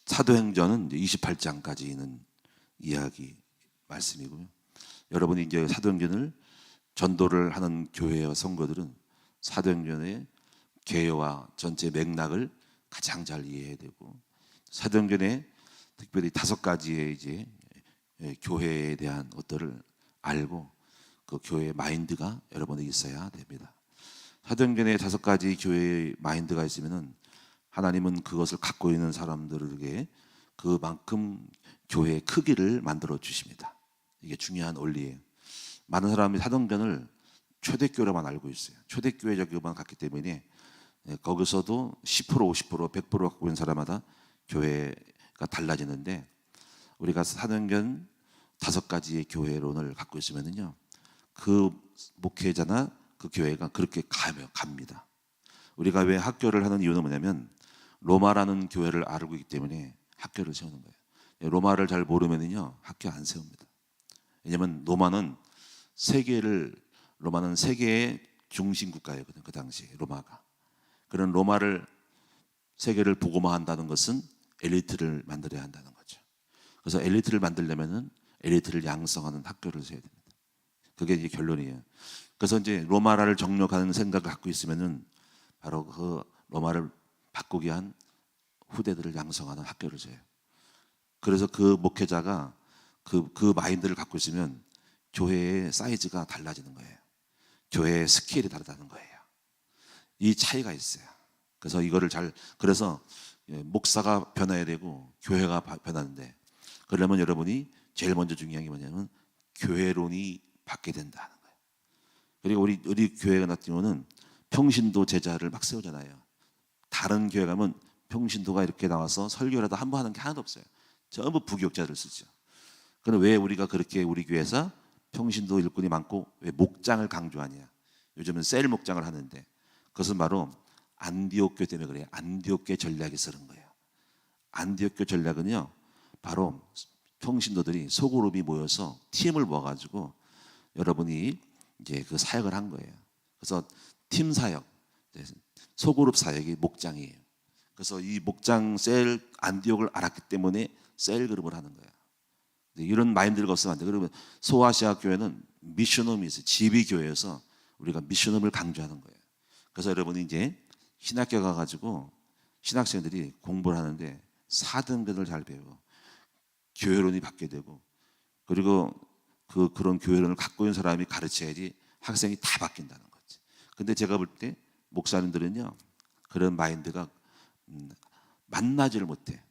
사도행전은 28장까지 있는 이야기 말씀이고요. 여러분이 이제 사도행전을 전도를 하는 교회와 성도들은 사도행전의 개요와 전체 맥락을 가장 잘 이해해야 되고, 사도행전에 특별히 5가지의 이제 교회에 대한 것들을 알고 그 교회의 마인드가 여러분에 있어야 됩니다. 사도행전에 5가지 교회의 마인드가 있으면은 하나님은 그것을 갖고 있는 사람들에게 그만큼 교회의 크기를 만들어 주십니다. 이게 중요한 원리예요. 많은 사람이 사도행전을 초대교회로만 알고 있어요. 초대교회적으로만 갔기 때문에 거기서도 10%, 50%, 100% 갖고 있는 사람마다 교회가 달라지는데, 우리가 사도행전 5가지의 교회론을 갖고 있으면요, 그 목회자나 그 교회가 그렇게 갑니다. 우리가 왜 학교를 하는 이유는 뭐냐면 로마라는 교회를 알고 있기 때문에 학교를 세우는 거예요. 로마를 잘 모르면요 학교 안 세웁니다. 왜냐하면 로마는 세계의 중심 국가였거든요. 그 당시에 로마가. 그런 로마를 세계를 복음화한다는 것은 엘리트를 만들어야 한다는 거죠. 그래서 엘리트를 만들려면은 엘리트를 양성하는 학교를 세워야 됩니다. 그게 이제 결론이에요. 그래서 이제 로마를 정력하는 생각을 갖고 있으면은 바로 그 로마를 바꾸기 위한 후대들을 양성하는 학교를 세워요. 그래서 그 목회자가 그 마인드를 갖고 있으면 교회의 사이즈가 달라지는 거예요. 교회의 스케일이 다르다는 거예요. 이 차이가 있어요. 그래서 그래서 목사가 변해야 되고 교회가 변하는데, 그러려면 여러분이 제일 먼저 중요한 게 뭐냐면 교회론이 바뀌게 된다는 거예요. 그리고 우리 교회 같은 경우는 평신도 제자를 막 세우잖아요. 다른 교회 가면 평신도가 이렇게 나와서 설교라도 한 번 하는 게 하나도 없어요. 전부 부교육자를 쓰죠. 그런데 왜 우리가 그렇게 우리 교회에서 평신도 일꾼이 많고 왜 목장을 강조하냐? 요즘은 셀 목장을 하는데, 그것은 바로 안디옥 교회 때문에 그래요. 안디옥 교회 전략이 쓰는 거예요. 안디옥 교회 전략은요, 바로 평신도들이 소그룹이 모여서 팀을 모아가지고 여러분이 이제 그 사역을 한 거예요. 그래서 팀 사역, 소그룹 사역이 목장이에요. 그래서 이 목장 셀 안디옥을 알았기 때문에 셀 그룹을 하는 거예요. 이런 마인드를 없으면 안 돼요. 그러면 소아시아 교회는 미션홈이 있어요. 지비 교회에서 우리가 미션홈을 강조하는 거예요. 그래서 여러분이 이제 신학교 가가지고 신학생들이 공부를 하는데 4등급을 잘 배우고 교회론이 받게 되고, 그리고 그런 교회론을 갖고 있는 사람이 가르쳐야지 학생이 다 바뀐다는 거지. 근데 제가 볼 때 목사님들은요 그런 마인드가 만나지를 못해.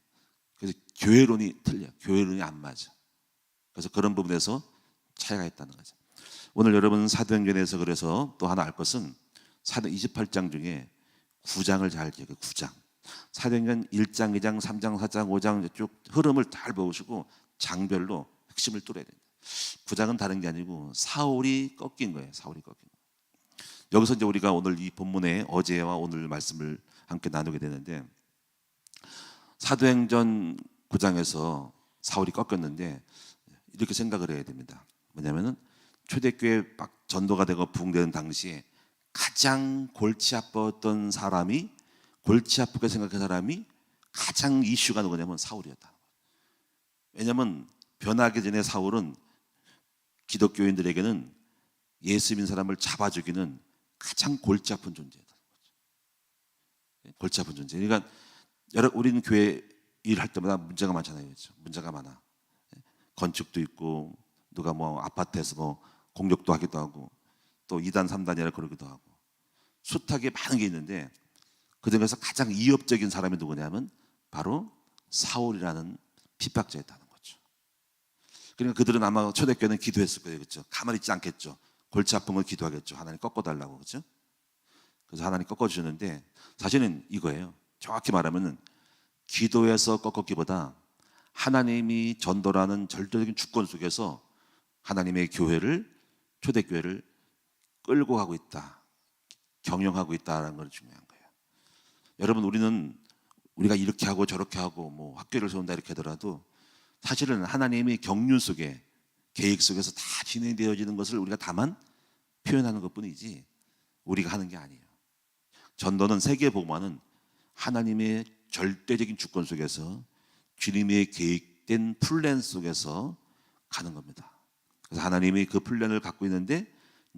그래서 교회론이 틀려. 교회론이 안 맞아. 그래서 그런 부분에서 차이가 있다는 거죠. 오늘 여러분 사도행전에서 그래서 또 하나 알 것은 28장 중에 9장을 잘 기억해요. 9장. 사도행전 1장, 2장, 3장, 4장, 5장 쭉 흐름을 잘 보시고 장별로 핵심을 뚫어야 됩니다. 9장은 다른 게 아니고 사울이 꺾인 거예요. 사울이 꺾인 거예요. 여기서 이제 우리가 오늘 이 본문의 어제와 오늘 말씀을 함께 나누게 되는데, 사도행전 9장에서 사울이 꺾였는데 이렇게 생각을 해야 됩니다. 뭐냐면은 초대교회 막 전도가 되고 부흥되는 당시에 가장 골치 아팠던 사람이, 골치 아프게 생각한 사람이 가장 이슈가 누구냐면 사울이었다. 왜냐하면 변하기 전에 사울은 기독교인들에게는 예수 믿는 사람을 잡아 죽이는 가장 골치 아픈 존재였다. 골치 아픈 존재. 그러니까 우리는 교회 일할 때마다 문제가 많잖아요. 그렇죠? 문제가 많아. 건축도 있고 누가 뭐 아파트에서 뭐 공격도 하기도 하고 또 2단 3단이라 그러기도 하고 숱하게 많은 게 있는데, 그 중에서 가장 이협적인 사람이 누구냐면 바로 사울이라는 핍박자였다는 거죠. 그러니까 그들은 아마 초대교회는 기도했을 거예요. 그렇죠? 가만히 있지 않겠죠. 골치 아픈 걸 기도하겠죠. 하나님 꺾어달라고. 그렇죠? 그래서 하나님 꺾어주셨는데, 사실은 이거예요. 정확히 말하면 기도에서 꺾었기보다 하나님이 전도라는 절대적인 주권 속에서 하나님의 교회를, 초대교회를 끌고 가고 있다, 경영하고 있다는 걸 중요한 거예요. 여러분, 우리가 이렇게 하고 저렇게 하고 뭐 학교를 세운다 이렇게 하더라도 사실은 하나님의 경륜 속에, 계획 속에서 다 진행되어지는 것을 우리가 다만 표현하는 것뿐이지 우리가 하는 게 아니에요. 전도는, 세계 복음화는 하나님의 절대적인 주권 속에서 주님의 계획된 플랜 속에서 가는 겁니다. 그래서 하나님이 그 플랜을 갖고 있는데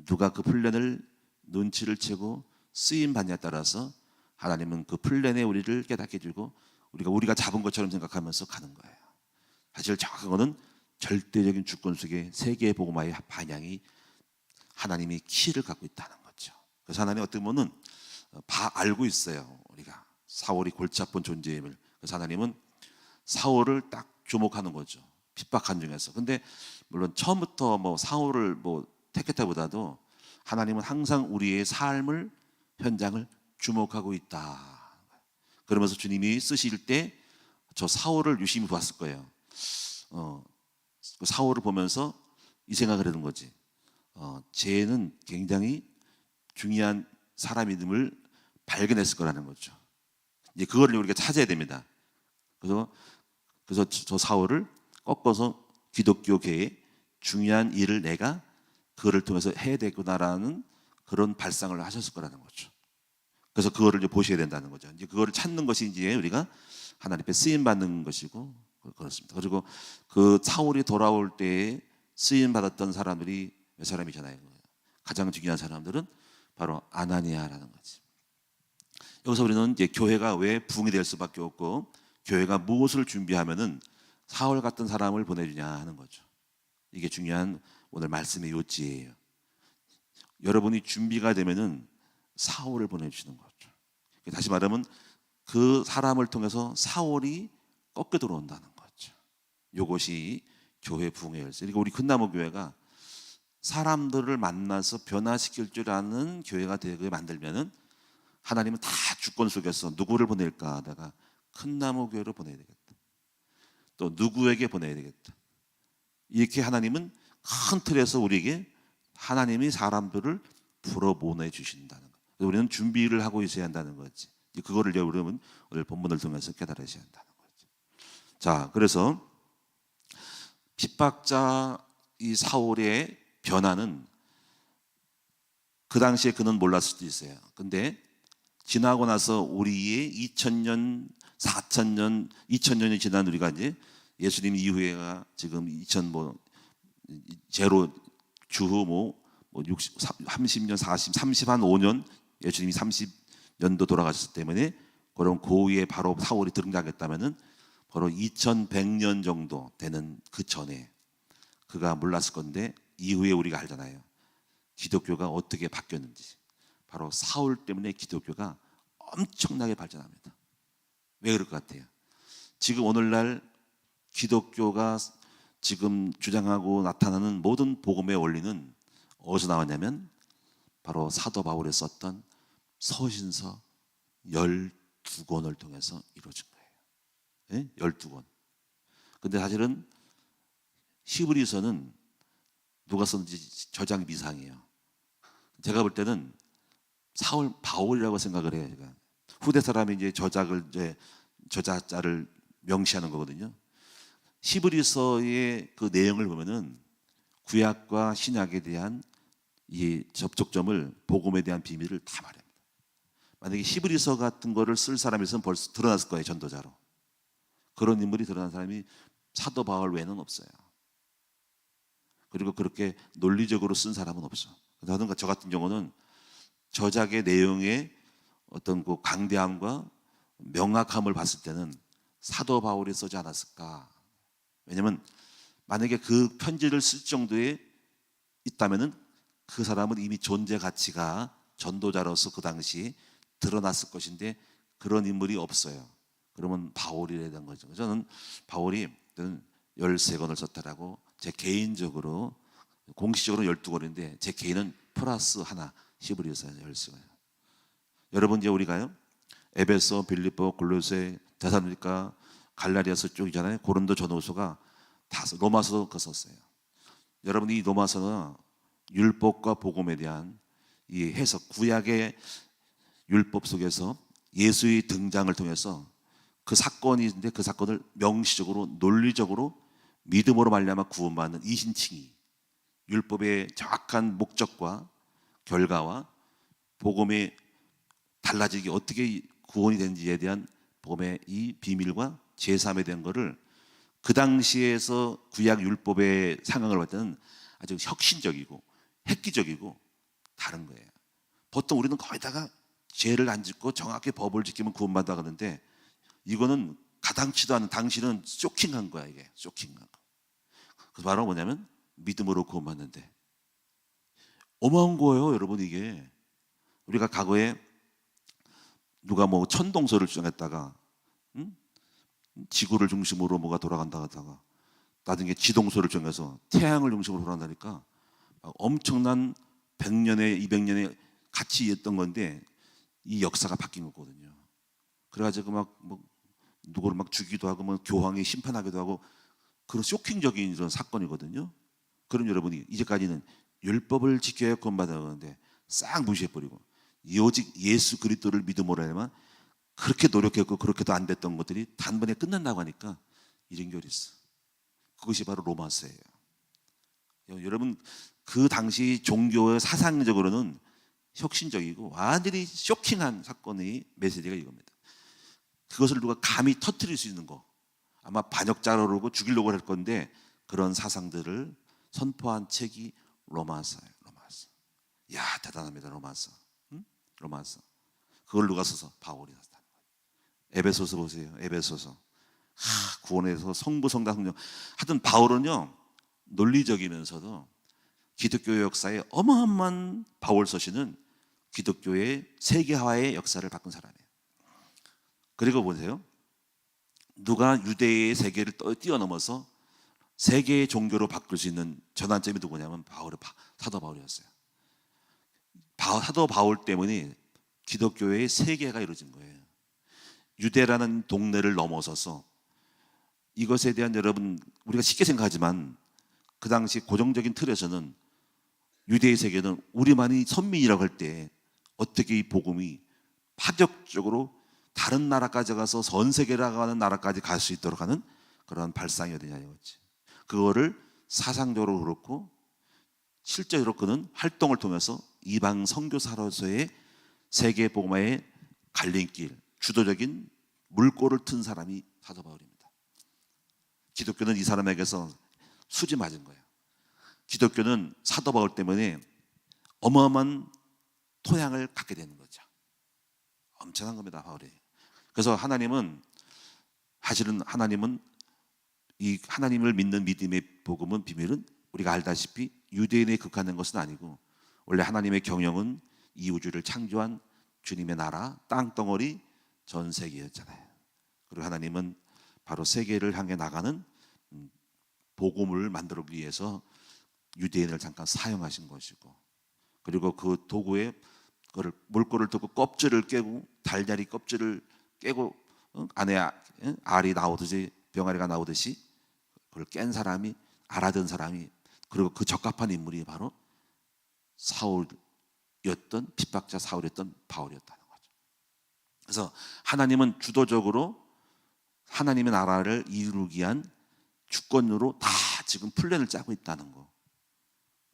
누가 그 플랜을 눈치를 채고 쓰임 받냐에 따라서 하나님은 그 플랜에 우리를 깨닫게 해주고 우리가 잡은 것처럼 생각하면서 가는 거예요. 사실 정확한 거는 절대적인 주권 속에 세계의 복음화의 방향이 하나님이 키를 갖고 있다는 거죠. 그래서 하나님 어떻게 보면 알고 있어요. 우리가 사울이 골치 아픈 존재임을. 그래서 하나님은 사울을 딱 주목하는 거죠. 핍박한 중에서. 근데 물론 처음부터 사울을 택했다보다도 하나님은 항상 우리의 삶을 현장을 주목하고 있다. 그러면서 주님이 쓰실 때 저 사울을 유심히 봤을 거예요. 사울을 보면서 이 생각을 하는 거지. 쟤는 굉장히 중요한 사람임을 발견했을 거라는 거죠. 이제 그거를 우리가 찾아야 됩니다. 그래서 저 사울을 꺾어서 기독교계의 중요한 일을 내가 그거를 통해서 해야 되구나라는 그런 발상을 하셨을 거라는 거죠. 그래서 그거를 이제 보셔야 된다는 거죠. 이제 그거를 찾는 것이 이제 우리가 하나님 앞에 쓰임 받는 것이고 그렇습니다. 그리고 그 사울이 돌아올 때에 쓰임 받았던 사람들이 몇 사람이잖아요. 가장 중요한 사람들은 바로 아나니아라는 거지. 여기서 우리는 이제 교회가 왜 부흥이 될 수밖에 없고 교회가 무엇을 준비하면은 사울 같은 사람을 보내주냐 하는 거죠. 이게 중요한 오늘 말씀의 요지예요. 여러분이 준비가 되면은 사울을 보내주시는 거죠. 다시 말하면 그 사람을 통해서 사울이 꺾여 들어온다는 거죠. 이것이 교회 부흥의 열쇠. 그러니까 우리 큰나무 교회가 사람들을 만나서 변화시킬 줄 아는 교회가 되게 만들면은 하나님은 다 주권 속에서 누구를 보낼까 하다가 큰나무 교회로 보내야 되겠다. 또 누구에게 보내야 되겠다. 이렇게 하나님은 큰 틀에서 우리에게 하나님이 사람들을 불어보내 주신다는 거예요. 우리는 준비를 하고 있어야 한다는 거지. 그거를 우리는 오늘 본문을 통해서 깨달으셔야 한다는 거죠. 자, 그래서 핍박자 이 사울의 변화는 그 당시에 그는 몰랐을 수도 있어요. 근데 지나고 나서 우리의 2000년, 4000년, 2000년이 지난 우리가 이제 예수님 이후에가 지금 2000 제로 주후 60, 30년, 40, 30 한 5년 예수님이 30년도 돌아가셨기 때문에 그런 고위에 바로 사울이 등장했다면은 바로 2100년 정도 되는 그 전에 그가 몰랐을 건데 이후에 우리가 알잖아요. 기독교가 어떻게 바뀌었는지. 바로 사울 때문에 기독교가 엄청나게 발전합니다. 왜 그럴 것 같아요? 지금 오늘날 기독교가 지금 주장하고 나타나는 모든 복음의 원리는 어디서 나왔냐면 바로 사도 바울이 썼던 서신서 12권을 통해서 이루어진 거예요. 12권. 근데 사실은 히브리서는 누가 썼는지 저장 미상이에요. 제가 볼 때는 사울 바울이라고 생각을 해요. 제가. 후대 사람이 이제 저자자를 명시하는 거거든요. 히브리서의 그 내용을 보면은 구약과 신약에 대한 이 접촉점을 복음에 대한 비밀을 다 말합니다. 만약에 히브리서 같은 거를 쓸 사람이 있으면 벌써 드러났을 거예요. 전도자로. 그런 인물이 드러난 사람이 사도 바울 외에는 없어요. 그리고 그렇게 논리적으로 쓴 사람은 없어. 그러니까 저 같은 경우는 저작의 내용의 어떤 그 강대함과 명확함을 봤을 때는 사도 바울이 쓰지 않았을까. 왜냐하면 만약에 그 편지를 쓸 정도에 있다면은 그 사람은 이미 존재 가치가 전도자로서 그 당시 드러났을 것인데 그런 인물이 없어요. 그러면 바울이라야 되는 거죠. 저는 바울이 13권을 썼다라고 제 개인적으로 공식적으로 12권인데 제 개인은 플러스 하나 히브리서 13권. 여러분 이제 우리가요 에베소, 빌립보, 골로새, 데살로니가, 갈라디아서 쪽이잖아요. 고린도 전후서가 다 로마서 그 썼어요. 여러분 이 로마서는 율법과 복음에 대한 이 해석, 구약의 율법 속에서 예수의 등장을 통해서 그 사건이 있는데 그 사건을 명시적으로 논리적으로 믿음으로 말미암아 구원받는 이신칭의, 율법의 정확한 목적과 결과와 복음의 달라지기 어떻게 구원이 되는지에 대한 복음의 이 비밀과 제3에 대한 거를 그 당시에서 구약 율법의 상황을 볼 때는 아주 혁신적이고 획기적이고 다른 거예요. 보통 우리는 거기다가 죄를 안 짓고 정확히 법을 지키면 구원받아 가는데 이거는 가당치도 않은, 당신은 쇼킹한 거야. 이게 쇼킹한 거. 그래서 바로 뭐냐면 믿음으로 구원받는데 어마어마한 거예요, 여러분. 이게 우리가 과거에 누가 뭐 천동설을 주장했다가 지구를 중심으로 뭐가 돌아간다 하다가 나중에 지동설을 정해서 태양을 중심으로 돌아간다니까 엄청난 100년에 200년에 같이 있던 건데 이 역사가 바뀐 거거든요. 그래가지고 막 뭐 누구를 막 죽이기도 하고 뭐 교황이 심판하기도 하고 그런 쇼킹적인 이런 사건이거든요. 그럼 여러분이 이제까지는 율법을 지켜야 구원받았는데 싹 무시해버리고 오직 예수 그리스도를 믿음으로 하면 그렇게 노력했고 그렇게도 안 됐던 것들이 단번에 끝난다고 하니까 이런 게 있어. 그것이 바로 로마서예요. 여러분 그 당시 종교의 사상적으로는 혁신적이고 완전히 쇼킹한 사건의 메시지가 이겁니다. 그것을 누가 감히 터뜨릴 수 있는 거 아마 반역자로고 죽이려고 할 건데 그런 사상들을 선포한 책이 로마서예요. 로마서. 야 대단합니다. 로마서. 응? 로마서. 그걸 누가 써서? 바울이 썼다는 거예요. 에베소서 보세요. 에베소서. 구원에서 성부 성자 성령. 하여튼 바울은요 논리적이면서도 기독교 역사에 어마어마한 바울 서신은 기독교의 세계화의 역사를 바꾼 사람이에요. 그리고 보세요. 누가 유대의 세계를 뛰어넘어서 세계의 종교로 바꿀 수 있는 전환점이 누구냐면 사도 바울이었어요. 사도 바울 때문에 기독교의 세계가 이루어진 거예요. 유대라는 동네를 넘어서서 이것에 대한 여러분 우리가 쉽게 생각하지만 그 당시 고정적인 틀에서는 유대의 세계는 우리만이 선민이라고 할 때 어떻게 이 복음이 파격적으로 다른 나라까지 가서 전 세계라고 하는 나라까지 갈 수 있도록 하는 그런 발상이 어디냐 이거지. 그거를 사상적으로 그렇고 실제로 그는 활동을 통해서 이방 선교사로서의 세계 복음화의 갈림길, 주도적인 물꼬를 튼 사람이 사도 바울입니다. 기독교는 이 사람에게서 수지 맞은 거예요. 기독교는 사도 바울 때문에 어마어마한 토양을 갖게 되는 거죠. 엄청난 겁니다, 바울이. 그래서 하나님은 이 하나님을 믿는 믿음의 복음은 비밀은 우리가 알다시피 유대인에 국한된 것은 아니고 원래 하나님의 경영은 이 우주를 창조한 주님의 나라 땅덩어리 전 세계였잖아요. 그리고 하나님은 바로 세계를 향해 나가는 복음을 만들기 위해서 유대인을 잠깐 사용하신 것이고 그리고 그 도구에 그걸 물꼬를 두고 껍질을 깨고 달걀이 껍질을 깨고 안에 알이 나오듯이 병아리가 나오듯이 그걸 깬 사람이 알아든 사람이 그리고 그 적합한 인물이 바로 사울이었던 핍박자 사울이었던 바울이었다는 거죠. 그래서 하나님은 주도적으로 하나님의 나라를 이루기 위한 주권으로 다 지금 플랜을 짜고 있다는 거.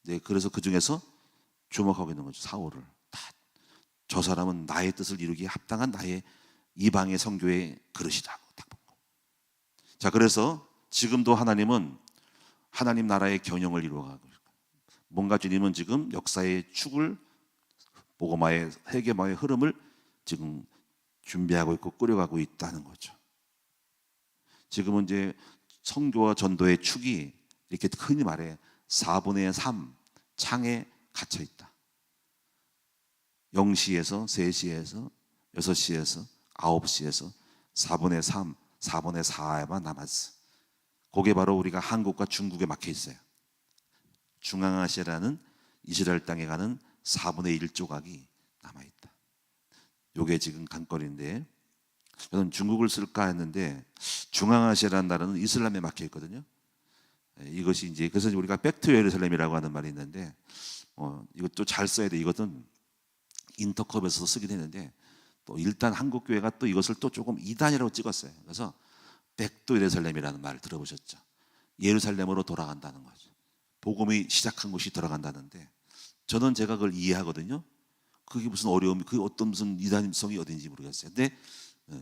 네, 그래서 그 중에서 주목하고 있는 거죠. 사울을 저 사람은 나의 뜻을 이루기에 합당한 나의 이방의 선교의 그릇이라고 딱 본 거예요. 자, 그래서 지금도 하나님은 하나님 나라의 경영을 이루어가고 뭔가 주님은 지금 역사의 축을 복음화의 세계화의 흐름을 지금 준비하고 있고 꾸려가고 있다는 거죠. 지금은 이제 선교와 전도의 축이 이렇게 흔히 말해 4분의 3 창에 갇혀 있다. 0시에서 3시에서 6시에서 9시에서 4분의 3, 4분의 4에만 남았어. 그게 바로 우리가 한국과 중국에 막혀 있어요. 중앙아시아라는 이스라엘 땅에 가는 4분의 1 조각이 남아있다. 이게 지금 관건인데 저는 중국을 쓸까 했는데 중앙아시아라는 나라는 이슬람에 막혀 있거든요. 이것이 이제 그래서 우리가 백투 예루살렘이라고 하는 말이 있는데 이것도 잘 써야 돼. 이것은 인터컵에서 쓰긴 했는데 또 일단 한국 교회가 또 이것을 또 조금 이단이라고 찍었어요. 그래서 백투 예루살렘이라는 말을 들어보셨죠? 예루살렘으로 돌아간다는 거죠. 복음이 시작한 곳이 돌아간다는데 저는 제가 그걸 이해하거든요. 그게 무슨 어려움이 그 어떤 무슨 이단성이 어딘지 모르겠어요. 근데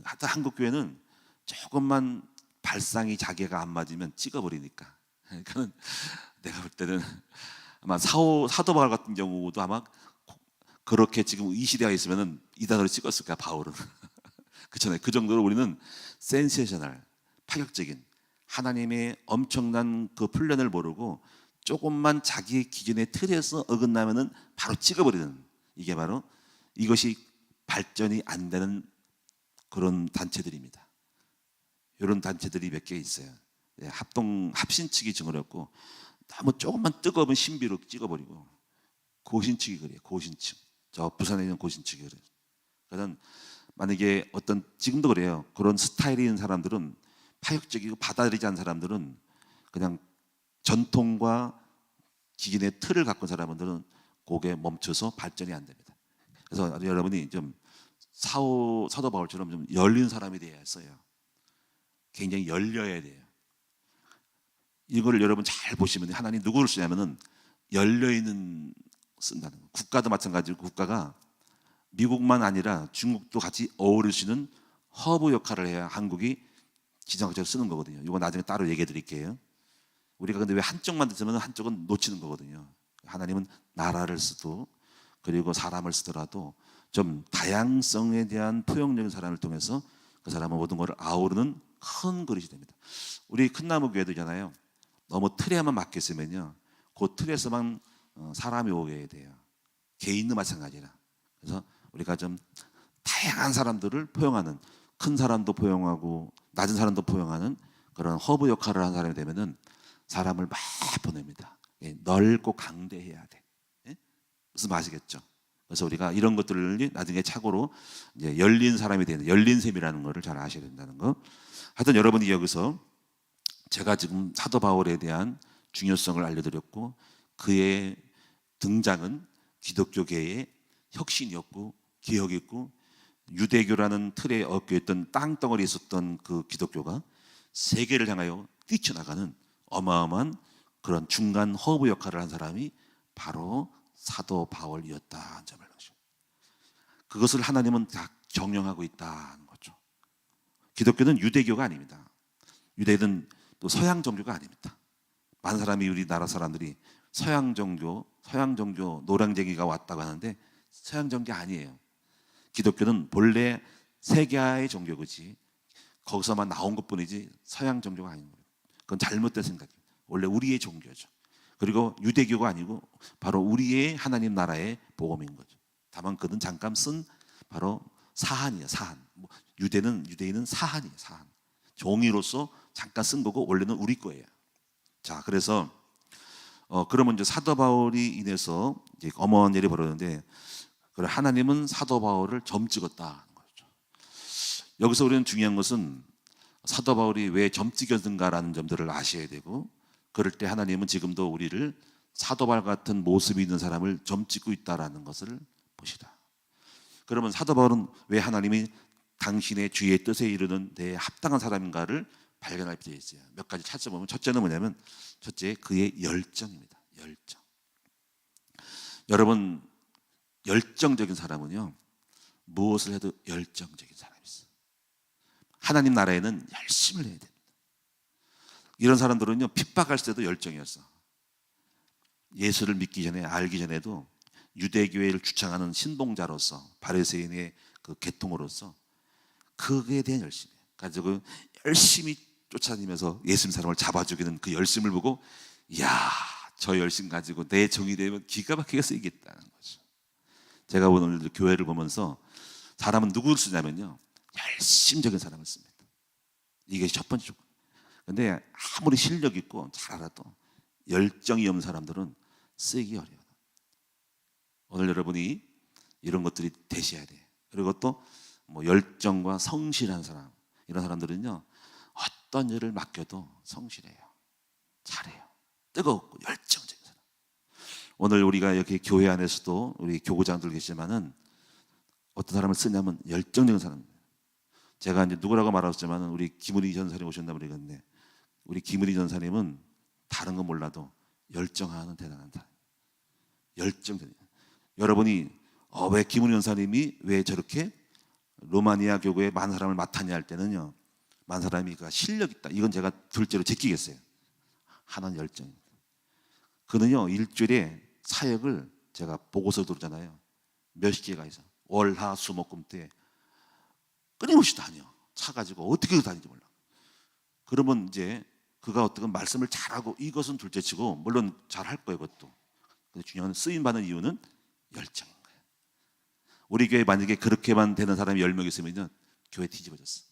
하여튼 한국 교회는 조금만 발상이 자기가 안 맞으면 찍어버리니까. 그러니까는 내가 볼 때는 아마 사도 바울 같은 경우도 아마 그렇게 지금 이 시대가 있으면은 이단으로 찍었을 거야, 바울은. 그렇잖아요. 그 정도로 우리는 센세이셔널, 파격적인 하나님의 엄청난 그 플랜을 모르고 조금만 자기의 기준의 틀에서 어긋나면은 바로 찍어버리는, 이게 바로 이것이 발전이 안 되는 그런 단체들입니다. 이런 단체들이 몇 개 있어요. 합신측이 증오했고 너무 조금만 뜨거운 신비로 찍어버리고, 고신측이 그래요. 고신측. 저 부산에 있는 고신측이 그래요. 그래서 만약에 어떤, 지금도 그래요. 그런 스타일이 있는 사람들은, 파격적이고 받아들이지 않는 사람들은, 그냥 전통과 기존의 틀을 갖고 있는 사람들은 거기에 멈춰서 발전이 안 됩니다. 그래서 여러분이 좀 사도 바울처럼 좀 열린 사람이 되어야 했어요. 굉장히 열려야 돼요. 이걸 여러분 잘 보시면 하나님 누구를 쓰냐면은 열려있는 쓴다는 거예요. 국가도 마찬가지고, 국가가 미국만 아니라 중국도 같이 어우릴 수 있는 허브 역할을 해야 한국이 지정학적으로 쓰는 거거든요. 이거 나중에 따로 얘기해 드릴게요. 우리가 근데 왜 한쪽만 쓰면 한쪽은 놓치는 거거든요. 하나님은 나라를 쓰도, 그리고 사람을 쓰더라도 좀 다양성에 대한 포용력인 사람을 통해서 그 사람은 모든 것을 아우르는 큰 그릇이 됩니다. 우리 큰 나무 교회도잖아요. 너무 틀에만 맡겨 있으면요, 그 틀에서만 사람이 오게 돼요. 개인도 마찬가지라. 그래서 우리가 좀 다양한 사람들을 포용하는, 큰 사람도 포용하고 낮은 사람도 포용하는 그런 허브 역할을 하는 사람이 되면은 사람을 막 보냅니다. 넓고 강대해야 돼. 무슨 말 아시겠죠? 그래서 우리가 이런 것들을 나중에 착오로 이제 열린 사람이 되는, 열린 셈이라는 것을 잘 아셔야 된다는 거. 하여튼 여러분이 여기서 제가 지금 사도 바울에 대한 중요성을 알려드렸고, 그의 등장은 기독교계의 혁신이었고 기혁이었고, 유대교라는 틀에 얽혀있던 땅덩어리에 있었던 그 기독교가 세계를 향하여 뛰쳐나가는 어마어마한 그런 중간 허브 역할을 한 사람이 바로 사도 바울이었다는 점을 보죠. 그것을 하나님은 다 경영하고 있다는 거죠. 기독교는 유대교가 아닙니다. 유대는 또 서양 종교가 아닙니다. 많은 사람이, 우리나라 사람들이 서양 종교 노량쟁이가 왔다고 하는데 서양 종교 아니에요. 기독교는 본래 세계화의 종교지, 거기서만 나온 것뿐이지 서양 종교가 아닌 거예요. 그건 잘못된 생각이에요. 원래 우리의 종교죠. 그리고 유대교가 아니고 바로 우리의 하나님 나라의 복음인 거죠. 다만 그는 잠깐 쓴 바로 사한이에요. 사한. 유대인은 사한이에요. 사한. 종이로서 잠깐 쓴 거고 원래는 우리 거예요. 자, 그래서 그러면 이제 사도 바울이 인해서 이제 어마어마한 일이 벌어졌는데, 하나님은 사도 바울을 점 찍었다는 거죠. 여기서 우리는 중요한 것은 사도 바울이 왜 점 찍었는가라는 점들을 아셔야 되고, 그럴 때 하나님은 지금도 우리를 사도 바울 같은 모습이 있는 사람을 점 찍고 있다라는 것을 보시라. 그러면 사도 바울은 왜 하나님이 당신의 주의 뜻에 이르는 데 합당한 사람인가를 발견할 필요가 있어요. 몇 가지 찾아보면, 첫째는 뭐냐면, 첫째 그의 열정입니다. 열정. 여러분, 열정적인 사람은요, 무엇을 해도 열정적인 사람이 있어요. 하나님 나라에는 열심을 해야 됩니다. 이런 사람들은요, 핍박할 때도 열정이었어. 예수를 믿기 전에, 알기 전에도 유대교회를 주창하는 신봉자로서, 바리새인의 그 계통으로서 그에 대한 열심이에요. 가지고 열심히 쫓아다니면서 예수님 사람을 잡아 죽이는 그 열심을 보고, 이야, 저 열심 가지고 내 종이 되면 기가 막히게 쓰이겠다는 거죠. 제가 오늘 교회를 보면서 사람은 누구를 쓰냐면요, 열심적인 사람을 씁니다. 이게 첫 번째 조건. 근데 아무리 실력 있고 잘 알아도 열정이 없는 사람들은 쓰기 어려워요. 오늘 여러분이 이런 것들이 되셔야 돼요. 그리고 또 열정과 성실한 사람, 이런 사람들은요, 어떤 일을 맡겨도 성실해요. 잘해요. 뜨겁고 열정적인 사람. 오늘 우리가 이렇게 교회 안에서도 우리 교구장들 계시지만은 어떤 사람을 쓰냐면 열정적인 사람입니다. 제가 이제 누구라고 말하셨지만 우리 김은희 전사님 오셨나 그러겠는데, 우리 김은희 전사님은 다른 건 몰라도 열정하는 대단한 사람. 열정적인. 여러분이 왜 김은희 전사님이 왜 저렇게 로마니아 교구에 많은 사람을 맡았냐 할 때는요, 많은 사람이 그 실력 있다. 이건 제가 둘째로 제끼겠어요. 하나는 열정. 그는요 일주일에 사역을 제가 보고서 들었잖아요. 몇십 개가 있어. 월, 화, 수, 목, 금 때 끊임없이 다녀. 차 가지고 어떻게 다니는지 몰라. 그러면 이제 그가 어떻게 말씀을 잘하고 이것은 둘째치고 물론 잘할 거예요 그것도. 근데 중요한 쓰임 받는 이유는 열정인 거예요. 우리 교회 만약에 그렇게만 되는 사람이 10명 있으면 교회 뒤집어졌어.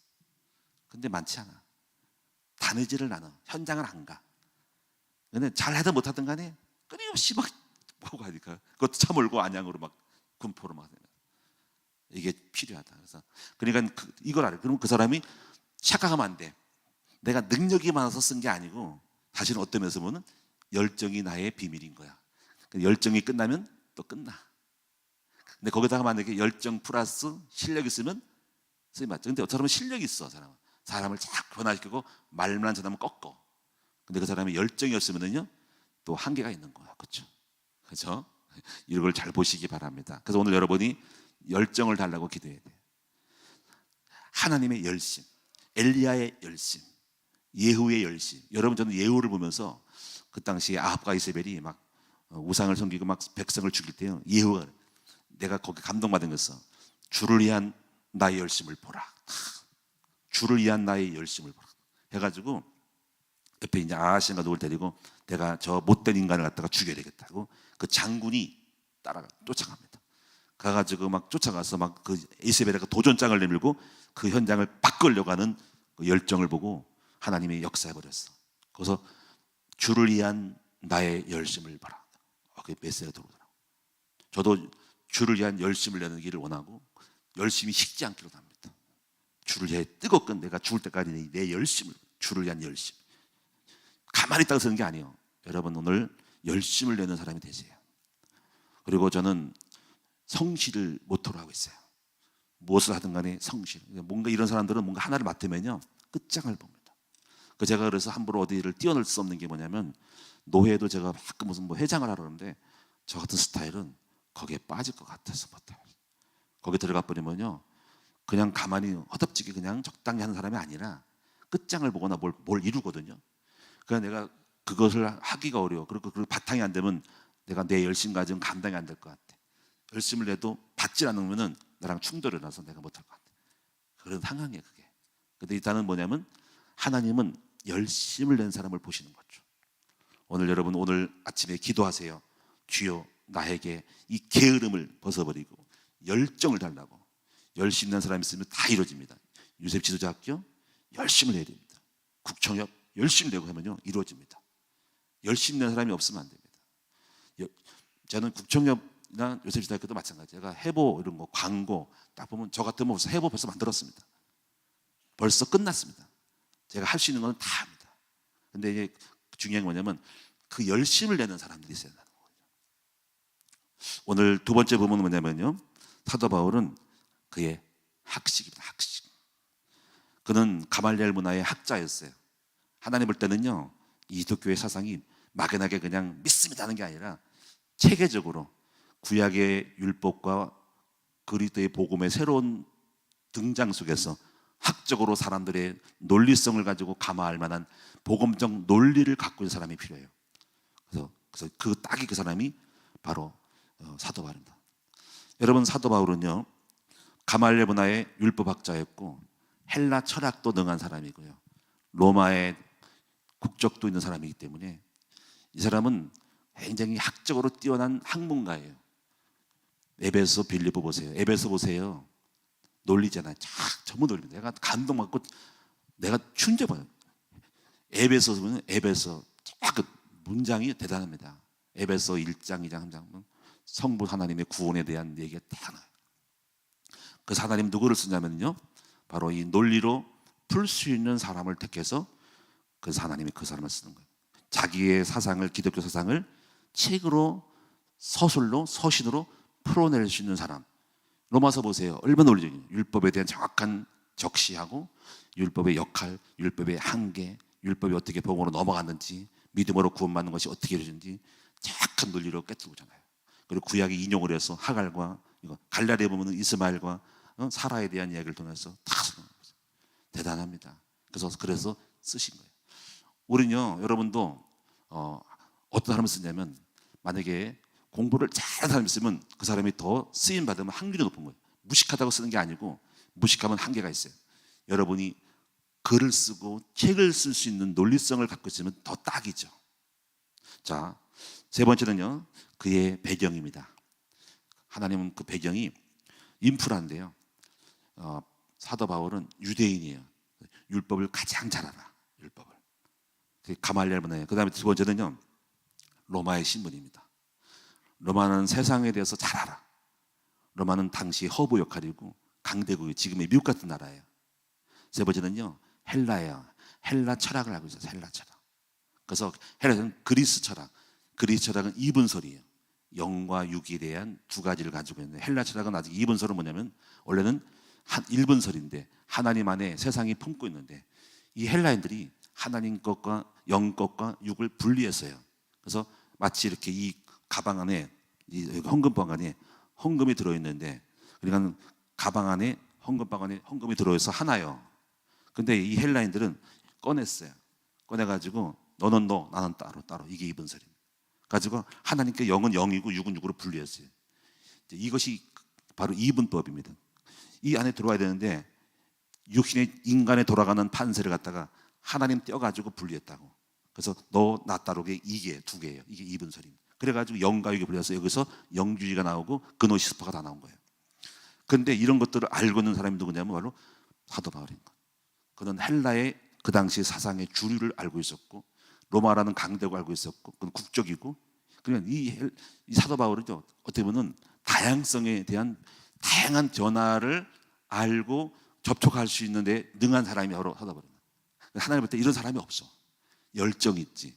근데 많지 않아. 다니지를 않아. 현장을 안 가. 근데 잘하든 못하든 간에 끊임없이 막 보고 가니까 그것도 차 몰고 안양으로 막 군포로 막 이게 필요하다. 그래서 그러니까 이걸 알아요. 그럼 그 사람이 착각하면 안 돼. 내가 능력이 많아서 쓴 게 아니고 사실은 어떤 면에서 보면 열정이 나의 비밀인 거야. 열정이 끝나면 또 끝나. 근데 거기다가 만약에 열정 플러스 실력이 있으면 쓰임 맞죠. 근데 어떤 사람은 실력이 있어. 사람을 쫙 변화시키고 말만 전하면 꺾어. 근데 그 사람이 열정이 없으면요 또 한계가 있는 거야. 그렇죠? 그렇죠? 이런 걸 잘 보시기 바랍니다. 그래서 오늘 여러분이 열정을 달라고 기도해야 돼요. 하나님의 열심, 엘리야의 열심, 예후의 열심. 여러분 저는 예후를 보면서 그 당시에 아합과 이세벨이 막 우상을 섬기고 막 백성을 죽일 때요. 예후가 내가 거기 감동받은 것은 주를 위한 나의 열심을 보라. 주를 위한 나의 열심을 보라. 해가지고 옆에 이제 아하신가 누굴 데리고 내가 저 못된 인간을 갖다가 죽여야 되겠다고 그 장군이 쫓아갑니다. 가가지고 막 쫓아가서 막 그 이세벨의 도전장을 내밀고 그 현장을 바꾸려고 하는 그 열정을 보고 하나님이 역사해 버렸어. 그래서 주를 위한 나의 열심을 봐라. 그게 메시지가 들어오더라고. 저도 주를 위한 열심을 내는 길을 원하고 열심히 식지 않기로 합니다. 주를 위해 뜨겁게 내가 죽을 때까지 내 열심을, 주를 위한 열심. 가만히 있다고 쓰는 게 아니에요. 여러분 오늘 열심을 내는 사람이 되세요. 그리고 저는 성실을 모토로 하고 있어요. 무엇을 하든 간에 성실. 뭔가 이런 사람들은 뭔가 하나를 맡으면요 끝장을 봅니다. 제가 그래서 함부로 어디를 뛰어놀 수 없는 게 뭐냐면 노회도 제가 가끔 무슨 뭐 회장을 하러 그러는데 저 같은 스타일은 거기에 빠질 것 같아서 못해요. 거기 들어가 버리면요 그냥 가만히 허덥지게 그냥 적당히 하는 사람이 아니라 끝장을 보거나 뭘 이루거든요. 그러니까 내가 그것을 하기가 어려워. 그리고 그 바탕이 안 되면 내가 내 열심 가지고는 감당이 안 될 것 같아. 열심을 내도 받지 않으면은 나랑 충돌이 나서 내가 못할 것 같아. 그런 상황이에요 그게. 근데 일단은 뭐냐면 하나님은 열심을 낸 사람을 보시는 거죠. 오늘 여러분 오늘 아침에 기도하세요. 주여 나에게 이 게으름을 벗어버리고 열정을 달라고. 열심 낸 사람이 있으면 다 이루어집니다. 유셉 지도자학교 열심을 내야 됩니다. 국청협 열심히 내고 하면요 이루어집니다. 열심히 낸 사람이 없으면 안 됩니다. 저는 국청협이나 요셉 지도학교도 마찬가지예요. 제가 해보 이런 거 광고 딱 보면 저 같으면 해보 벌써 만들었습니다. 벌써 끝났습니다. 제가 할 수 있는 건 다 합니다. 근데 이제 중요한 게 뭐냐면 그 열심을 내는 사람들이 있어야 하는 거죠. 오늘 두 번째 부분은 뭐냐면요 사도 바울은 그의 학식입니다. 학식. 그는 가말리엘 문화의 학자였어요. 하나님 볼 때는요 이 기독교의 사상이 막연하게 그냥 믿습니다 하는 게 아니라 체계적으로 구약의 율법과 그리스도의 복음의 새로운 등장 속에서 학적으로 사람들의 논리성을 가지고 감화할 만한 복음적 논리를 갖고 있는 사람이 필요해요. 그래서 그 딱이 그 사람이 바로 사도 바울입니다. 여러분 사도 바울은요 가말리엘 문화의 율법학자였고 헬라 철학도 능한 사람이고요. 로마의 국적도 있는 사람이기 때문에 이 사람은 굉장히 학적으로 뛰어난 학문가예요. 에베소 빌립보 보세요. 에베소 보세요. 논리잖아요. 전부 논리입니다. 내가 감동받고 내가 춘져봐요. 에베소 보면 에베소 그 문장이 대단합니다. 에베소 1장, 2장, 3장 성부 하나님의 구원에 대한 얘기가 다 나와요. 그 하나님 누구를 쓰냐면요 바로 이 논리로 풀 수 있는 사람을 택해서 그 하나님이 그 사람을 쓰는 거예요. 자기의 사상을 기독교 사상을 책으로 서술로 서신으로 풀어낼 수 있는 사람. 로마서 보세요. 얼마나 논리적이에요. 율법에 대한 정확한 적시하고 율법의 역할, 율법의 한계, 율법이 어떻게 복음으로 넘어갔는지 믿음으로 구원받는 것이 어떻게 이루어지는지 정확한 논리로 꿰뚫잖아요. 그리고 구약에 인용을 해서 하갈과 이거 갈라디아에 보면 이스마엘과 사라에 대한 이야기를 통해서 다 대단합니다. 그래서 쓰신 거예요. 우리는요, 여러분도 어떤 사람을 쓰냐면, 만약에 공부를 잘하는 사람이 있으면 그 사람이 더 쓰임 받으면 확률이 높은 거예요. 무식하다고 쓰는 게 아니고, 무식하면 한계가 있어요. 여러분이 글을 쓰고 책을 쓸 수 있는 논리성을 갖고 있으면 더 딱이죠. 자, 세 번째는요, 그의 배경입니다. 하나님은 그 배경이 인프라인데요. 사도 바울은 유대인이에요. 율법을 가장 잘 알아. 율법을. 가말리엘 문화예요. 그 다음에 두 번째는요, 로마의 신분입니다. 로마는 세상에 대해서 잘 알아. 로마는 당시 허브 역할이고 강대국이 지금의 미국 같은 나라예요. 세 번째는요, 헬라예요. 헬라 철학을 알고 있어요. 헬라 철학. 그래서 헬라는 그리스 철학. 그리스 철학은 이분설이에요. 영과 육에 대한 두 가지를 가지고 있는데, 헬라 철학은 아직 이분설은 뭐냐면, 원래는 한 1분설인데 하나님 안에 세상이 품고 있는데, 이 헬라인들이 하나님 것과 영 것과 육을 분리했어요. 그래서 마치 이렇게 이 가방 안에, 이 헌금방 안에 헌금이 들어있는데, 그러니까 가방 안에 헌금방 안에 헌금이 들어있어 하나요. 근데 이 헬라인들은 꺼냈어요. 꺼내가지고 너는 너, 나는 따로. 이게 이분설입니다. 가지고 하나님께 영은 영이고 육은 육으로 분리했어요. 이것이 바로 이분법입니다. 이 안에 들어와야 되는데, 육신의 인간에 돌아가는 판세를 갖다가 하나님 떼어가지고 분리했다고. 그래서 너, 나 따르게 이게 두 개예요. 이게 이분설입니다. 그래가지고 영과 육이 분리해서 여기서 영주의가 나오고 그노시스파가 다 나온 거예요. 그런데 이런 것들을 알고 있는 사람이 누구냐면 바로 사도 바울인 거예요. 그는 헬라의 그 당시 사상의 주류를 알고 있었고, 로마라는 강대국을 알고 있었고, 그건 국적이고, 그러니까 이 사도 바울은요, 어떻게 보면 다양성에 대한 다양한 변화를 알고 접촉할 수 있는데 능한 사람이 바로 사도 바울입니다. 하나님 볼 때 이런 사람이 없어. 열정이 있지,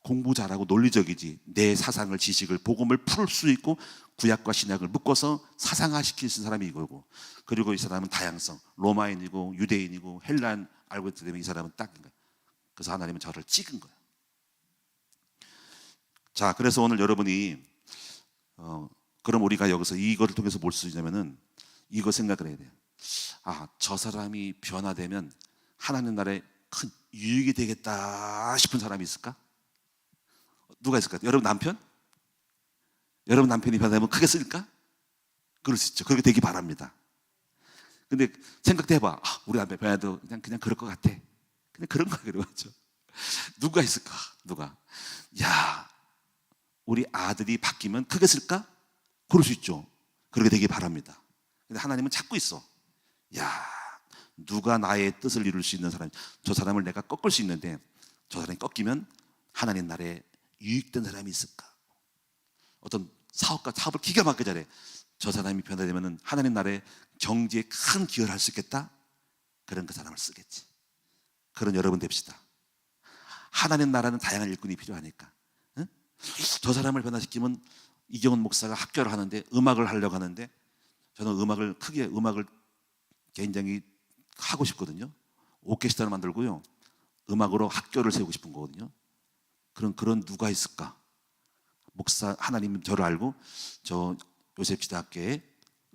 공부 잘하고 논리적이지, 내 사상을, 지식을, 복음을 풀 수 있고 구약과 신약을 묶어서 사상화시킬 수 있는 사람이 이거고, 그리고 이 사람은 다양성, 로마인이고 유대인이고 헬란 알고 있기 때문에 이 사람은 딱인 거예요. 그래서 하나님은 저를 찍은 거예요. 자, 그래서 오늘 여러분이 그럼 우리가 여기서 이거를 통해서 뭘 수 있냐면은 이거 생각을 해야 돼요. 저 사람이 변화되면 하나님 나라에 큰 유익이 되겠다 싶은 사람이 있을까? 누가 있을까? 여러분 남편? 여러분 남편이 변화되면 크게 쓸까? 그럴 수 있죠. 그렇게 되기 바랍니다. 근데 생각도 해봐. 우리 남편 변화도 그냥 그럴 것 같아. 그냥 그런 거야. 그러죠. 누가 있을까? 누가? 야, 우리 아들이 바뀌면 크게 쓸까? 그럴 수 있죠. 그렇게 되기 바랍니다. 근데 하나님은 찾고 있어. 야, 누가 나의 뜻을 이룰 수 있는 사람, 저 사람을 내가 꺾을 수 있는데 저 사람이 꺾이면 하나님 나라에 유익된 사람이 있을까? 어떤 사업을 기가 막히게 잘해. 저 사람이 변화되면 하나님 나라의 경제에 큰 기여를 할 수 있겠다? 그런 그 사람을 쓰겠지. 그런 여러분 됩시다. 하나님 나라는 다양한 일꾼이 필요하니까. 응? 저 사람을 변화시키면 이경훈 목사가 학교를 하는데 음악을 하려고 하는데, 저는 음악을 굉장히 하고 싶거든요. 오케스트라를 만들고요, 음악으로 학교를 세우고 싶은 거거든요. 그런 누가 있을까? 목사, 하나님 저를 알고 저 요셉지대학교에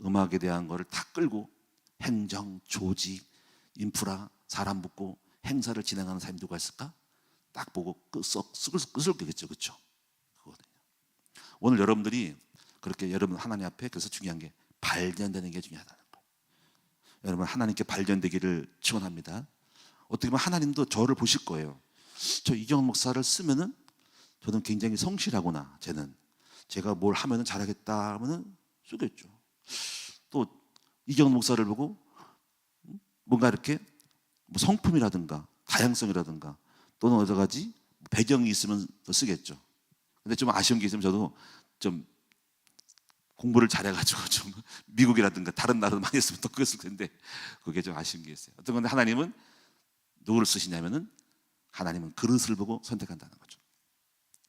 음악에 대한 거를 다 끌고 행정, 조직, 인프라, 사람 붙고 행사를 진행하는 사람이 누가 있을까? 딱 보고 끄슬겠죠, 그렇죠? 그거거든요. 오늘 여러분들이 그렇게 여러분 하나님 앞에, 그래서 중요한 게 발견되는 게 중요하다는 거예요. 여러분 하나님께 발견되기를 축원합니다. 어떻게 보면 하나님도 저를 보실 거예요. 저 이경훈 목사를 쓰면은 저는 굉장히 성실하구나. 제가 뭘 하면은 잘하겠다 하면은 쓰겠죠. 또 이경훈 목사를 보고 뭔가 이렇게 뭐 성품이라든가 다양성이라든가 또는 여러 가지 배경이 있으면 더 쓰겠죠. 근데 좀 아쉬운 게 있으면 저도 좀 공부를 잘해가지고 좀 미국이라든가 다른 나라도 많이 했으면 더 그랬을 텐데, 그게 좀 아쉬운 게 있어요. 어떤 건데 하나님은 누구를 쓰시냐면은 하나님은 그릇을 보고 선택한다는 거죠.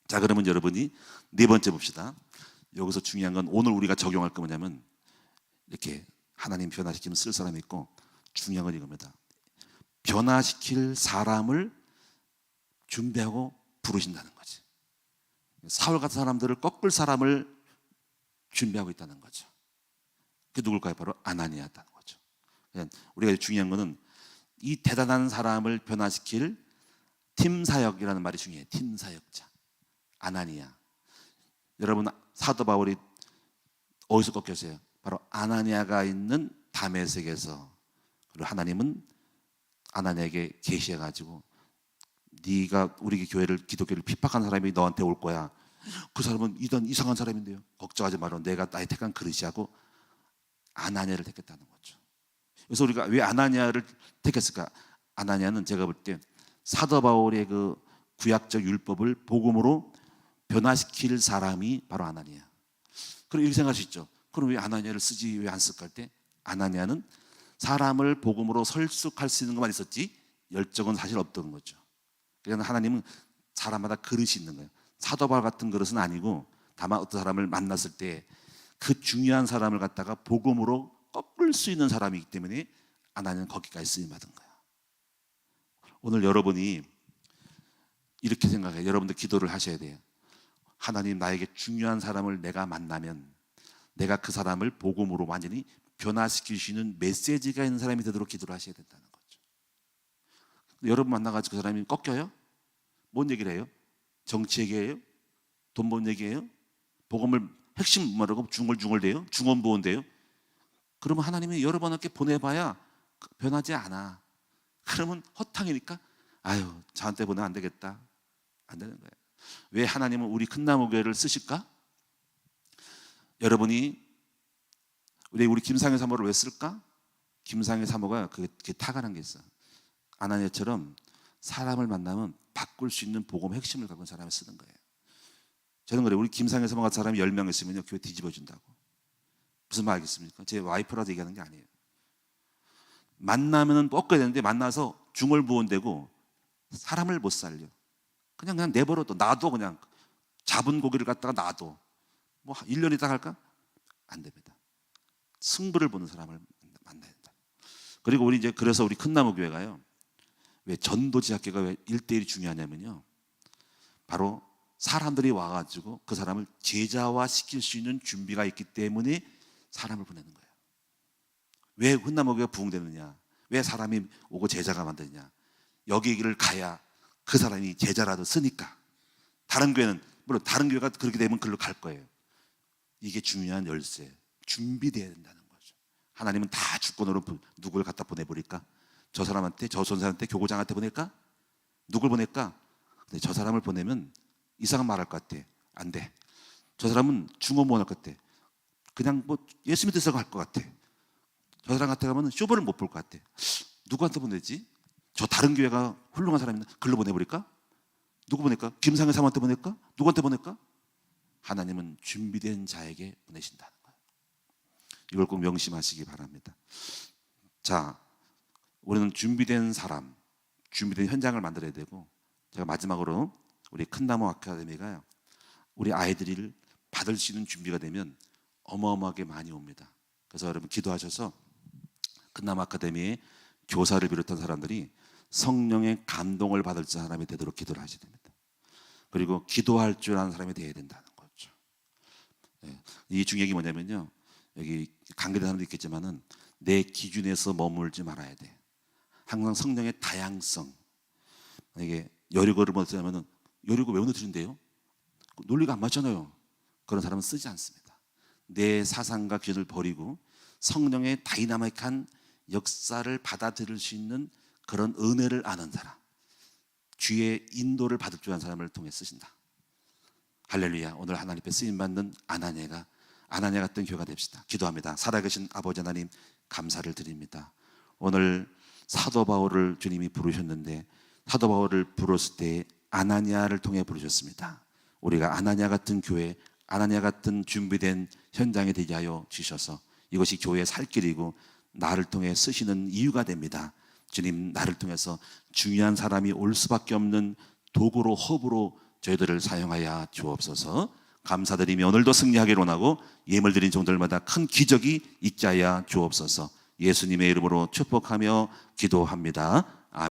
자, 그러면 여러분이 네 번째 봅시다. 여기서 중요한 건 오늘 우리가 적용할 거 뭐냐면, 이렇게 하나님 변화시키면 쓸 사람이 있고, 중요한 건 이겁니다. 변화시킬 사람을 준비하고 부르신다는 거지. 사울 같은 사람들을 꺾을 사람을 준비하고 있다는 거죠. 그게 누굴까요? 바로 아나니아다는 거죠. 우리가 중요한 거는 이 대단한 사람을 변화시킬 팀 사역이라는 말이 중요해요. 팀 사역자 아나니아. 여러분 사도 바울이 어디서 꺾였어요? 바로 아나니아가 있는 다메섹에서. 그리고 하나님은 아나니아에게 계시해가지고 네가 우리 교회를 기독교를 핍박한 사람이 너한테 올 거야. 그 사람은 이상한 사람인데요. 걱정하지 마라. 내가 나의 택한 그릇이하고 아나니아를 택했다는 거죠. 그래서 우리가 왜 아나니아를 택했을까? 아나니아는 제가 볼 때 사도 바울의 그 구약적 율법을 복음으로 변화시킬 사람이 바로 아나니아. 그럼 이렇게 생각할 수 있죠. 그럼 왜 아나니아를 쓰지 왜 안 쓸까 할 때 아나니아는 사람을 복음으로 설득할 수 있는 것만 있었지 열정은 사실 없던 거죠. 그러니까 하나님은 사람마다 그릇이 있는 거예요. 사도 바울 같은 그릇은 아니고 다만 어떤 사람을 만났을 때 그 중요한 사람을 갖다가 복음으로 꺾을 수 있는 사람이기 때문에 아나니아는 거기까지 쓰임받은 거예요. 오늘 여러분이 이렇게 생각해요. 여러분들 기도를 하셔야 돼요. 하나님, 나에게 중요한 사람을 내가 만나면 내가 그 사람을 복음으로 완전히 변화시키시는 메시지가 있는 사람이 되도록 기도를 하셔야 된다는 거죠. 여러분 만나가지고 그 사람이 꺾여요? 뭔 얘기를 해요? 정치 얘기해요? 돈 번 얘기해요? 복음을 핵심 뭐라고 중얼중얼대요? 중언부언대요? 그러면 하나님이 여러 번 이렇게 보내봐야 변하지 않아. 그러면 허탕이니까 아유 저한테 보내면 안 되겠다. 안 되는 거예요. 왜 하나님은 우리 큰나무교회를 쓰실까? 여러분이 우리 김상현 사모를 왜 쓸까? 김상현 사모가 그게 타관한 게 있어. 아나니아처럼 사람을 만나면 바꿀 수 있는 복음 핵심을 갖고 있는 사람을 쓰는 거예요. 저는 그래요. 우리 김상현 사모 같은 사람이 10명 있으면요 교회 뒤집어준다고. 무슨 말 알겠습니까? 제 와이프라도 얘기하는 게 아니에요. 만나면은 꺾어야 되는데 만나서 중얼부언되고 사람을 못 살려. 그냥 내버려둬. 놔둬. 그냥 잡은 고기를 갖다가 놔둬. 뭐 1년 있다 할까? 안 됩니다. 승부를 보는 사람을 만나야 된다. 그리고 우리 이제 그래서 우리 큰나무 교회가요. 왜 전도지 학교가 왜 1대1이 중요하냐면요. 바로 사람들이 와가지고 그 사람을 제자화 시킬 수 있는 준비가 있기 때문에 사람을 보내는 거예요. 왜 큰나무 교회가 부흥되느냐? 왜 사람이 오고 제자가 만드느냐? 여기를 가야 그 사람이 제자라도 쓰니까. 다른 교회는 물론 다른 교회가 그렇게 되면 그걸로 갈 거예요. 이게 중요한 열쇠. 준비되어야 된다는 거죠. 하나님은 다 주권으로 누굴 갖다 보내버릴까? 저 사람한테, 저 선생한테, 교구장한테 보낼까? 누굴 보낼까? 근데 저 사람을 보내면 이상한 말 할 것 같아. 안 돼. 저 사람은 중언부언 할 것 같아. 그냥 뭐 예수 믿어서 갈 것 같아. 저 사람 같아 가면 쇼부를 못 볼 것 같아. 누구한테 보내지? 저 다른 교회가 훌륭한 사람인데 글로 보내버릴까? 누구 보낼까? 김상현 사모한테 보낼까? 누구한테 보낼까? 하나님은 준비된 자에게 보내신다는 거예요. 이걸 꼭 명심하시기 바랍니다. 자, 우리는 준비된 사람, 준비된 현장을 만들어야 되고, 제가 마지막으로 우리 큰나무 아카데미가요, 우리 아이들을 받을 수 있는 준비가 되면 어마어마하게 많이 옵니다. 그래서 여러분 기도하셔서 큰나무 아카데미의 교사를 비롯한 사람들이 성령의 감동을 받을 사람이 되도록 기도를 하셔야 됩니다. 그리고 기도할 줄 아는 사람이 되어야 된다는 거죠. 이 중요한 게 뭐냐면요, 여기 관계된 사람도 있겠지만은 내 기준에서 머물지 말아야 돼. 항상 성령의 다양성. 이게 여리고를 못하면은 여리고 왜 무너뜨린대요? 논리가 안 맞잖아요. 그런 사람은 쓰지 않습니다. 내 사상과 기준을 버리고 성령의 다이나믹한 역사를 받아들일 수 있는 그런 은혜를 아는 사람, 주의 인도를 받을 줄 아는 사람을 통해 쓰신다. 할렐루야. 오늘 하나님 앞에 쓰임받는 아나니아 같은 교회가 됩시다. 기도합니다. 살아계신 아버지 하나님, 감사를 드립니다. 오늘 사도 바울을 주님이 부르셨는데 사도 바울을 부르실 때 아나니아를 통해 부르셨습니다. 우리가 아나니아 같은 교회, 아나니아 같은 준비된 현장에 되게 하여 주셔서 이것이 교회의 살 길이고 나를 통해 쓰시는 이유가 됩니다. 주님, 나를 통해서 중요한 사람이 올 수밖에 없는 도구로, 허브로 저희들을 사용하여 주옵소서. 감사드리며 오늘도 승리하기를 원하고 예물 드린 종들마다 큰 기적이 있게 하여 주옵소서. 예수님의 이름으로 축복하며 기도합니다.